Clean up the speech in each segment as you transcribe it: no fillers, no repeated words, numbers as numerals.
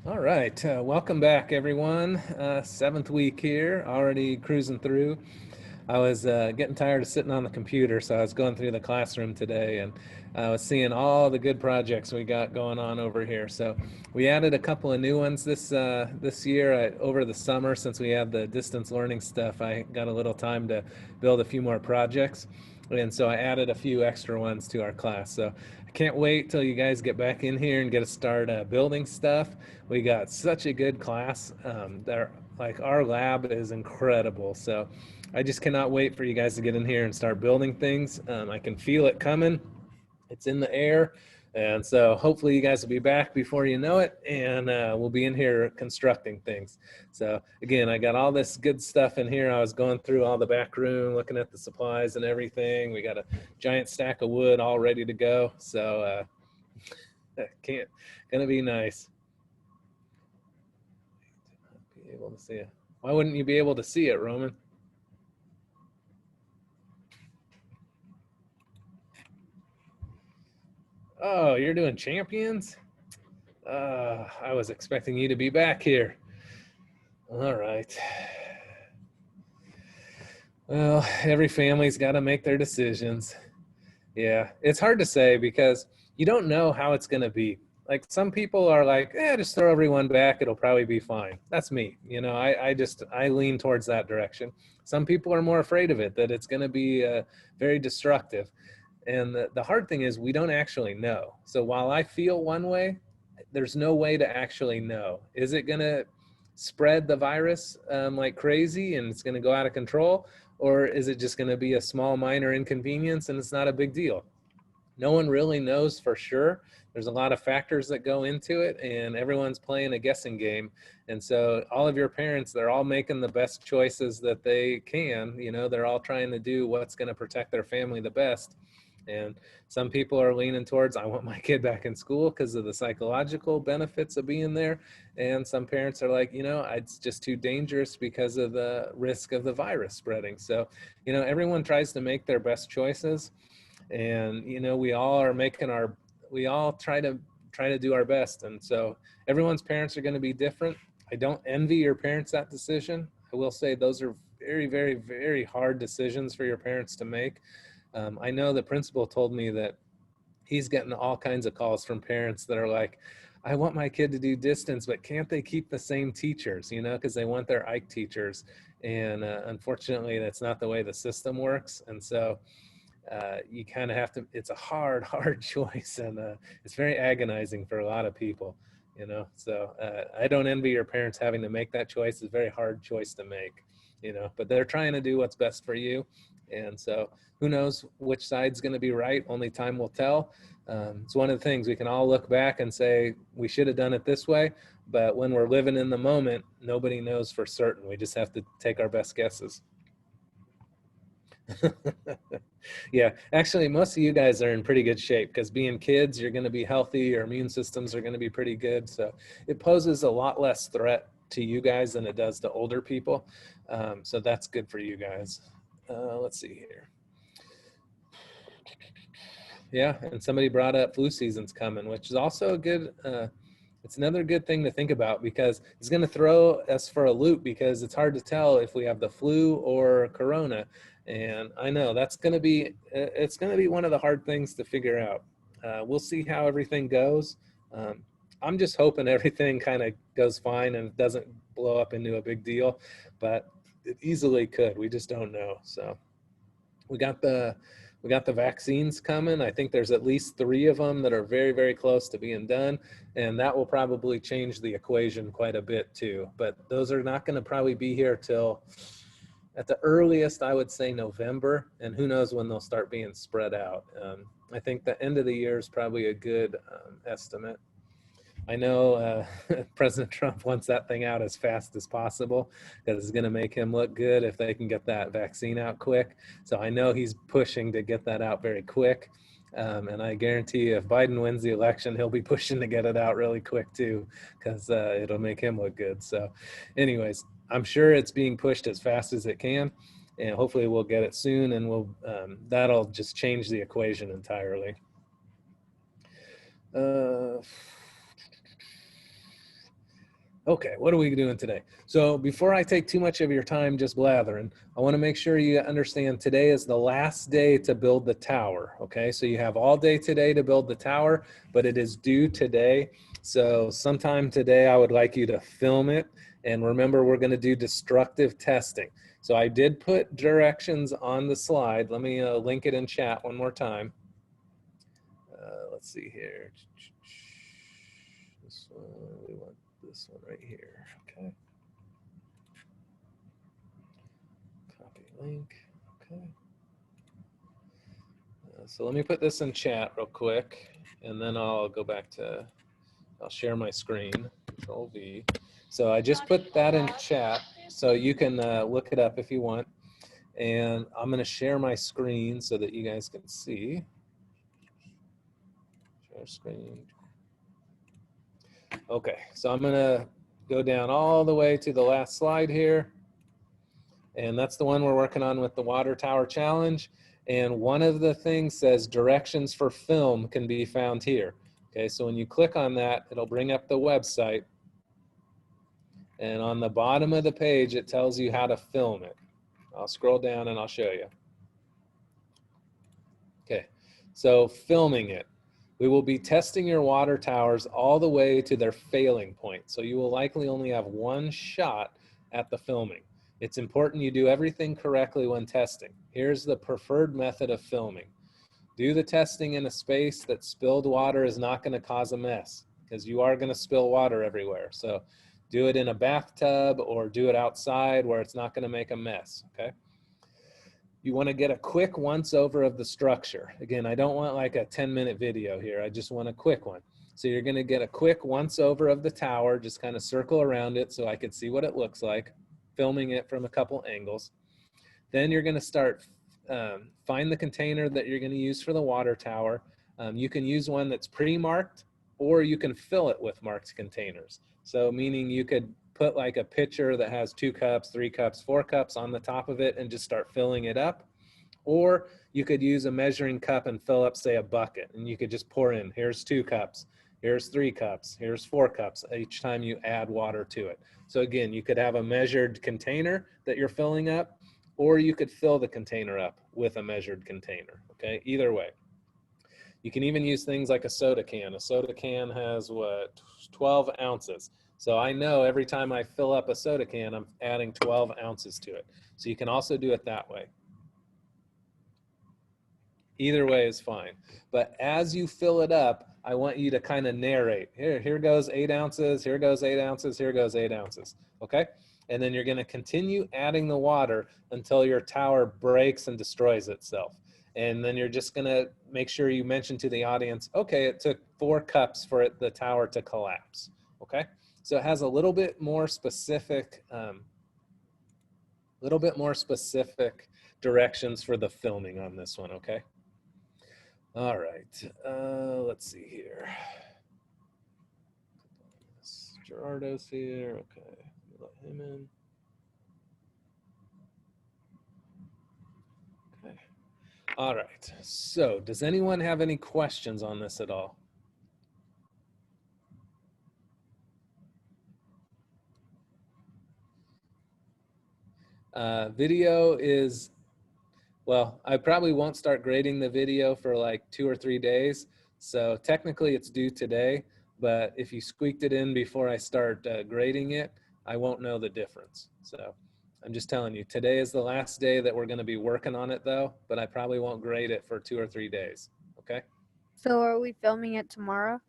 All right, welcome back, everyone. Seventh week here, already cruising through. I was getting tired of sitting on the computer, so I was going through the classroom today, and I was seeing all the good projects we got going on over here. So we added a couple of new ones this year. Over the summer, since we had the distance learning stuff, I got a little time to build a few more projects, and so I added a few extra ones to our class. So I can't wait till you guys get back in here and get to start building stuff. We got such a good class. Like our lab is incredible. So I just cannot wait for you guys to get in here and start building things. I can feel it coming. It's in the air. And so hopefully you guys will be back before you know it, and we'll be in here constructing things. So again, I got all this good stuff in here. I was going through all the back room, looking at the supplies and everything. We got a giant stack of wood all ready to go. So gonna be nice. Be able to see it. Why wouldn't you be able to see it, Roman? Oh, you're doing champions? I was expecting you to be back here. All right. Well, every family's got to make their decisions. Yeah, it's hard to say because you don't know how it's going to be. Like some people are like, just throw everyone back. It'll probably be fine. That's me. I lean towards that direction. Some people are more afraid of it, that it's going to be very destructive. And the hard thing is we don't actually know. So while I feel one way, there's no way to actually know. Is it going to spread the virus like crazy and it's going to go out of control? Or is it just going to be a small minor inconvenience and it's not a big deal? No one really knows for sure. There's a lot of factors that go into it, and everyone's playing a guessing game. And so all of your parents, they're all making the best choices that they can. They're all trying to do what's going to protect their family the best. And some people are leaning towards, I want my kid back in school because of the psychological benefits of being there. And some parents are like, it's just too dangerous because of the risk of the virus spreading. So, everyone tries to make their best choices. And, we all are making we all try to do our best. And so everyone's parents are going to be different. I don't envy your parents that decision. I will say those are very, very, very hard decisions for your parents to make. I know the principal told me that he's getting all kinds of calls from parents that are like, I want my kid to do distance, but can't they keep the same teachers, because they want their Ike teachers. And unfortunately, that's not the way the system works. And so you kind of have to, it's a hard, hard choice. And it's very agonizing for a lot of people, So I don't envy your parents having to make that choice. It's a very hard choice to make, but they're trying to do what's best for you. And so who knows which side's going to be right? Only time will tell. It's one of the things we can all look back and say, we should have done it this way. But when we're living in the moment, nobody knows for certain. We just have to take our best guesses. Yeah, actually, most of you guys are in pretty good shape because being kids, you're going to be healthy. Your immune systems are going to be pretty good. So it poses a lot less threat to you guys than it does to older people. So that's good for you guys. Let's see here. Yeah, and somebody brought up flu season's coming, which is also a good, it's another good thing to think about because it's going to throw us for a loop because it's hard to tell if we have the flu or corona. And I know that's going to be, it's going to be one of the hard things to figure out. We'll see how everything goes. I'm just hoping everything kind of goes fine and doesn't blow up into a big deal, but it easily could. We just don't know. So we got the vaccines coming. I think there's at least 3 of them that are very, very close to being done. And that will probably change the equation quite a bit too. But those are not going to probably be here till at the earliest, I would say November. And who knows when they'll start being spread out. I think the end of the year is probably a good estimate. I know President Trump wants that thing out as fast as possible because it's going to make him look good if they can get that vaccine out quick. So I know he's pushing to get that out very quick. And I guarantee you, if Biden wins the election, he'll be pushing to get it out really quick too, because it'll make him look good. So anyways, I'm sure it's being pushed as fast as it can. And hopefully we'll get it soon, and that'll just change the equation entirely. Okay, what are we doing today? So before I take too much of your time just blathering, I want to make sure you understand today is the last day to build the tower. Okay, so you have all day today to build the tower, but it is due today. So sometime today I would like you to film it. And remember, we're going to do destructive testing. So I did put directions on the slide. Let me link it in chat one more time. Let's see here. This one, we want this one right here. Okay. Copy link. Okay. So let me put this in chat real quick, and then I'll go back to, I'll share my screen, Control V. So I just put that in chat, so you can look it up if you want. And I'm going to share my screen so that you guys can see. Share screen. Okay, so I'm going to go down all the way to the last slide here. And that's the one we're working on with the Water Tower Challenge. And one of the things says directions for film can be found here. Okay, so when you click on that, it'll bring up the website. And on the bottom of the page, it tells you how to film it. I'll scroll down and I'll show you. Okay, so filming it. We will be testing your water towers all the way to their failing point. So you will likely only have one shot at the filming. It's important you do everything correctly when testing. Here's the preferred method of filming. Do the testing in a space that spilled water is not going to cause a mess, because you are going to spill water everywhere. So do it in a bathtub or do it outside where it's not going to make a mess, okay? You want to get a quick once over of the structure. Again, I don't want like a 10-minute video here. I just want a quick one. So you're going to get a quick once over of the tower, just kind of circle around it so I could see what it looks like, filming it from a couple angles. Then you're going to start, find the container that you're going to use for the water tower. You can use one that's pre-marked, or you can fill it with marked containers. So meaning you could put like a pitcher that has 2 cups, 3 cups, 4 cups on the top of it and just start filling it up. Or you could use a measuring cup and fill up, say, a bucket, and you could just pour in, here's 2 cups, here's 3 cups, here's 4 cups each time you add water to it. So again, you could have a measured container that you're filling up, or you could fill the container up with a measured container, okay? Either way. You can even use things like a soda can. A soda can has, what, 12 ounces. So I know every time I fill up a soda can, I'm adding 12 ounces to it. So you can also do it that way. Either way is fine. But as you fill it up, I want you to kind of narrate. Here goes 8 ounces, here goes 8 ounces, here goes 8 ounces, okay? And then you're gonna continue adding the water until your tower breaks and destroys itself. And then you're just gonna make sure you mention to the audience, okay, it took 4 cups for the tower to collapse, okay? So it has a little bit more specific, directions for the filming on this one, okay? All right, let's see here. Gerardo's here, okay, let him in. Okay, all right, so does anyone have any questions on this at all? Video is, well, I probably won't start grading the video for like 2 or 3 days. So technically it's due today, but if you squeaked it in before I start grading it, I won't know the difference. So I'm just telling you, today is the last day that we're gonna be working on it though, but I probably won't grade it for 2 or 3 days, okay? So are we filming it tomorrow?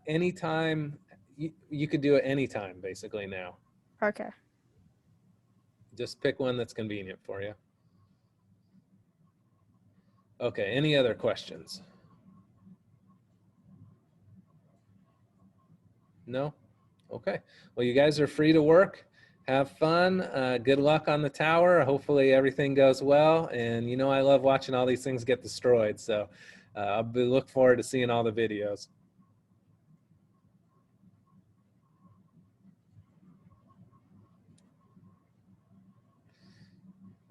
Anytime, you could do it anytime basically now. Okay. Just pick one that's convenient for you. Okay, any other questions? No? Okay. Well, you guys are free to work. Have fun. Good luck on the tower. Hopefully everything goes well. And you know I love watching all these things get destroyed. So I'll look forward to seeing all the videos.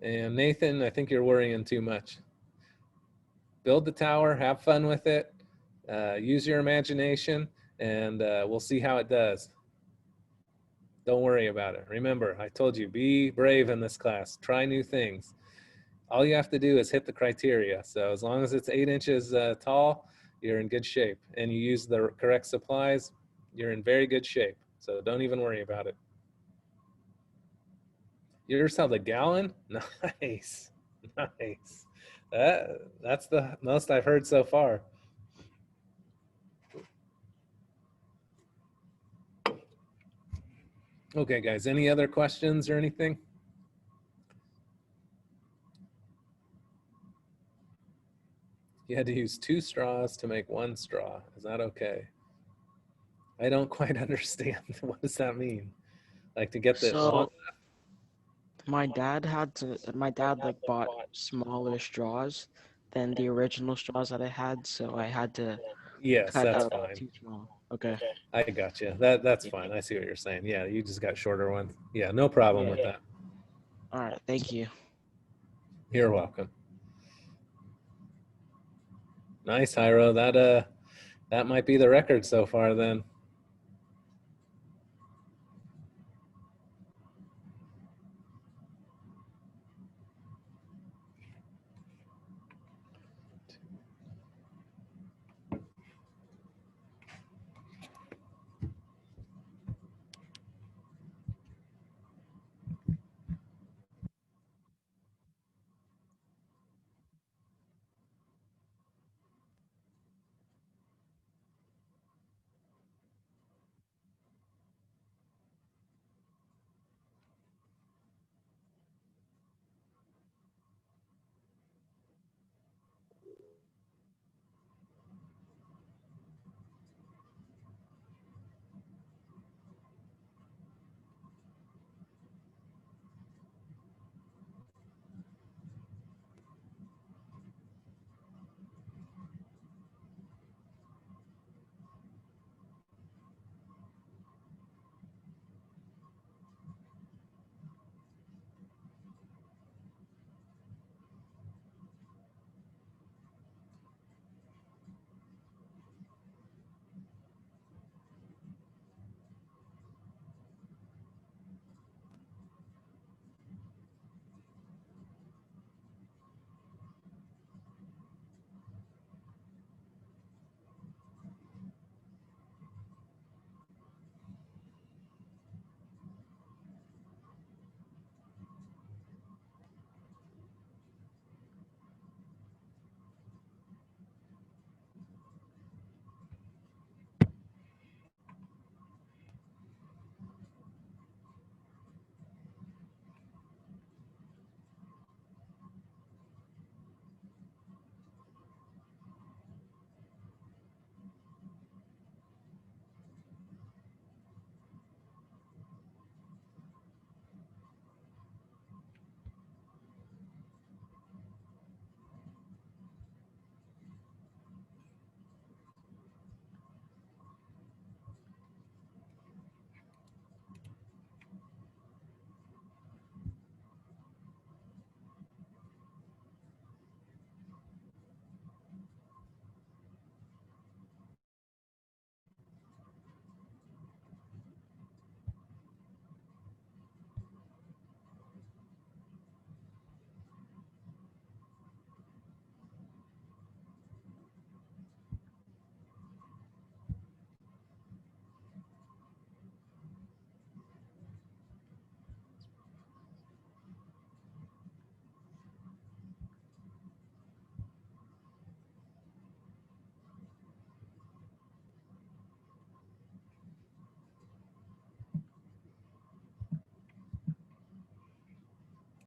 And Nathan, I think you're worrying too much. Build the tower, have fun with it, use your imagination, and we'll see how it does. Don't worry about it. Remember, I told you, be brave in this class. Try new things. All you have to do is hit the criteria. So as long as it's 8 inches tall, you're in good shape. And you use the correct supplies, you're in very good shape. So don't even worry about it. Yours held a gallon? Nice. Nice. That's the most I've heard so far. Okay, guys, any other questions or anything? You had to use 2 straws to make 1 straw. Is that okay? I don't quite understand. What does that mean? Like to get the long. So my dad like bought smaller straws than the original straws that I had, so I had to Yes, cut that's out fine. too small. Okay. I got you. That's fine. I see what you're saying. Yeah, you just got shorter ones. Yeah, no problem with that. All right. Thank you. You're welcome. Nice, Hyro. That might be the record so far then.